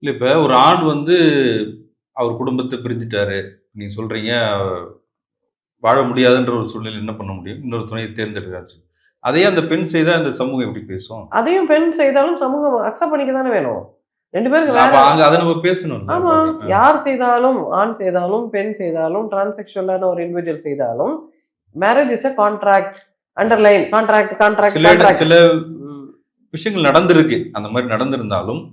இல்ல இப்ப ஒரு ஆண் வந்து அவர் குடும்பத்த பிரிஞ்சுட்டாரு. நீங்க சொல்றீங்க வாழ முடியாதுன்ற ஒரு சூழ்நிலையில என்ன பண்ண முடியும்? இன்னொரு துணைய தேர்ந்தெடுக்கிறாச்சு. அதையே அந்த பெண் செய்தா இந்த சமூகம் எப்படி பேசும்? அதையும் பெண் செய்தாலும் சமூகம் அக்செப்ட் பண்ணிக்க தானே வேணும். 2 பேருக்கு இல்ல வேற அப்ப அங்க அத நம்ம பேசணும்ல ஆமா. அப்ப அது. யார் செய்தாலும், ஆண் செய்தாலும், பெண் செய்தாலும், டிரான்ஸெக்சுவலான ஒரு இண்டிவிஜுவல் செய்தாலும், marriage is a contract. Underline contract, contract, contract. சில ம். விஷயங்கள் நடந்திருக்கு. அந்த மாரி நடந்திருந்தாலும்,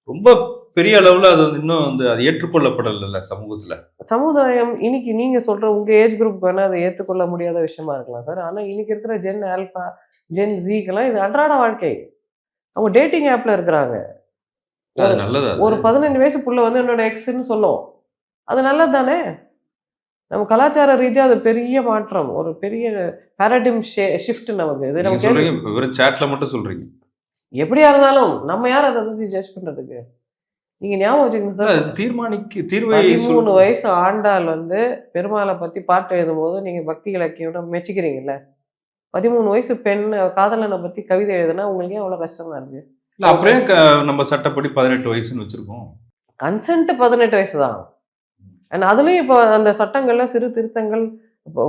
ரொம்ப பெரிய அளவுல அது வந்து இன்னும் வந்து அது ஏற்றுக்கொள்ளப்படலல்ல சமூகத்துல. சமுதாயம் இன்னைக்கு நீங்க சொல்ற உங்க ஏஜ் குரூப் வேணா அதை ஏத்துக்கொள்ள முடியாத விஷயமா இருக்கலாம் சார். ஆனா இன்னைக்கு இருக்கிற ஜென் ஆல்பா, ஜென் ஜீக்கெல்லாம் இது அன்றாட வாழ்க்கை. அவங்க டேட்டிங் ஆப்ல இருக்கிறாங்க. அது ஒரு நல்லதா ஒரு அது? 15 வயசு புள்ள வந்து என்னோட எக்ஸ்ன்னு சொல்லும். அது நல்லது தானே! நம்ம கலாச்சார ரீதியா அது பெரிய மாற்றம். ஒரு பெரிய பாராடிம் ஷிஃப்ட் நமக்கு. இது நீங்க நம்ம சொல்றீங்க வெறும் சாட்ல மட்டும் சொல்றீங்க. எப்படியா இருந்தாலும் நம்ம யார் அத பத்தி ஜட்ஜ் பண்றதுக்கு? நீங்க ஞாபகம் வச்சுக்கங்க இல்ல சார். அது தீர்வை 13 வயசு ஆண்டாள் வந்து பெருமாள பத்தி பாட்டு எழுதும்போது, நீங்க பக்தி இலக்கியம் மெச்சுக்கிறீங்கல்ல. 13 வயசு பெண் காதலன பத்தி கவிதை எழுதுனா உங்களுக்கு ஏன் அவ்வளோ கஷ்டமா இருக்கு? இல்ல அப்புறம் ஏன் நம்ம சட்டப்படி 18 வயசுன்னு வச்சிருக்கோம்? கன்சென்ட் 18 வயசு தான். அண்ட் அதுலயும் இப்போ அந்த சட்டங்கள்ல சிறு திருத்தங்கள் இப்போ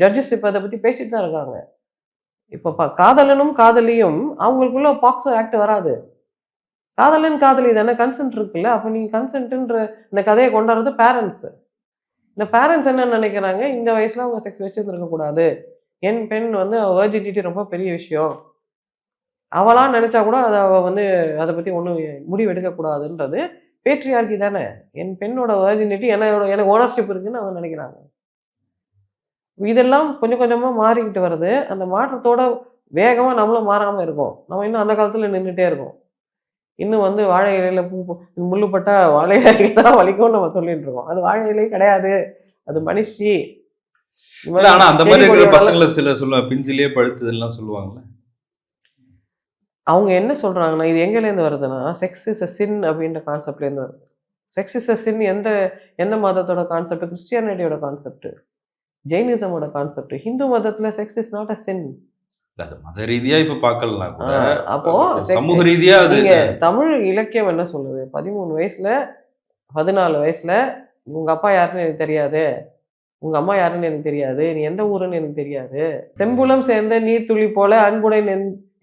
ஜட்ஜஸ் இப்ப அத பத்தி பேசிட்டு தான் இருக்காங்க. இப்போ காதலனும், காதலியும் அவங்களுக்குள்ள பாக்ஸோ ஆக்ட் வராது. காதலன், காதலி தானே கன்சென்ட் இருக்குல்ல. அப்ப நீங்க கன்சென்ட்ன்ற இந்த கதைய கொண்டாடுறது பேரண்ட்ஸ். இந்த பேரண்ட்ஸ் என்ன நினைக்கிறாங்க, இந்த வயசுல அவங்க செக்ஸ் வச்சிருந்திருக்க கூடாது. என் பெண் வந்து வெர்ஜினிட்டி ரொம்ப பெரிய விஷயம். அவளா நினைச்சா கூட அவ வந்து அத பத்தி ஒண்ணும் முடிவு எடுக்கக்கூடாதுன்றது பேட்ரியார்கி தானே. என் பெண்ணோட வெர்ஜினிட்டி எனக்கு ஓனர்ஷிப் இருக்குன்னு அவங்க நினைக்கிறாங்க. இதெல்லாம் கொஞ்சம் கொஞ்சமா மாறிக்கிட்டு வருது. அந்த மாற்றத்தோட வேகமா நம்மளும் மாறாம இருக்கோம். நம்ம இன்னும் அந்த காலத்துல நின்னுட்டே இருக்கோம். இன்னும் வந்து வாழை இலையில முள்ளு பட்டா வாழை இலைக்கு தான் வலிக்கும்னு நம்ம சொல்லிட்டு இருக்கோம். அது வாழை இலை கிடையாது. அது மனுஷி. இந்த இல்ல மாரி ஆனா அந்த செடி மாரி இருக்கிற கொடியோட பசங்கள சில சொல்லுவாங்க. பிஞ்சிலேயே பழுத்ததுன்னுலாம் சொல்லுவாங்கல்ல. அவங்க என்ன சொல்றாங்கன்னா, இது எங்கேருந்து வருதுன்னா, செக்ஸ் இஸ் அ சின் அப்படின்ற கான்செப்ட்லேருந்து வருது. செக்ஸ் இஸ் அ சின் எந்த எந்த மதத்தோட கான்செப்ட்? கிறிஸ்டியானிட்டியோட கான்செப்ட். ஜெயினிசமோட கான்செப்ட். ஹிந்து மதத்துல செக்ஸ் இஸ் நாட் அ சின். இல்ல அது மத ரீதியா இப்ப பார்க்கலனா ஆ கூட, அப்போ ஒரு சமூக ரீதியா அது நீங்க தமிழ் இலக்கியம் என்ன சொல்லுது? 13 வயசுல, 14 வயசுல உங்க அப்பா யாருன்னு எனக்கு தெரியாது. உங்க அம்மா யாருன்னு எனக்கு தெரியாது. நீ எந்த ஊருன்னு எனக்கு தெரியாது. செம்புலம் சேர்ந்த நீர்த்துளி போல அன்புடை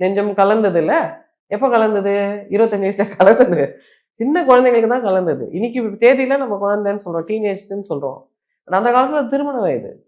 நெஞ்சம் கலந்ததுல்ல? எப்ப கலந்தது? 25 வயசுல கலந்தது. சின்ன குழந்தைங்களுக்கு தான் கலந்தது. இன்னைக்கு தேதியில நம்ம குழந்தைன்னு சொல்றோம். டீனேஜ்ன்னு சொல்றோம். ஆனா அந்த காலத்துல திருமண வயது.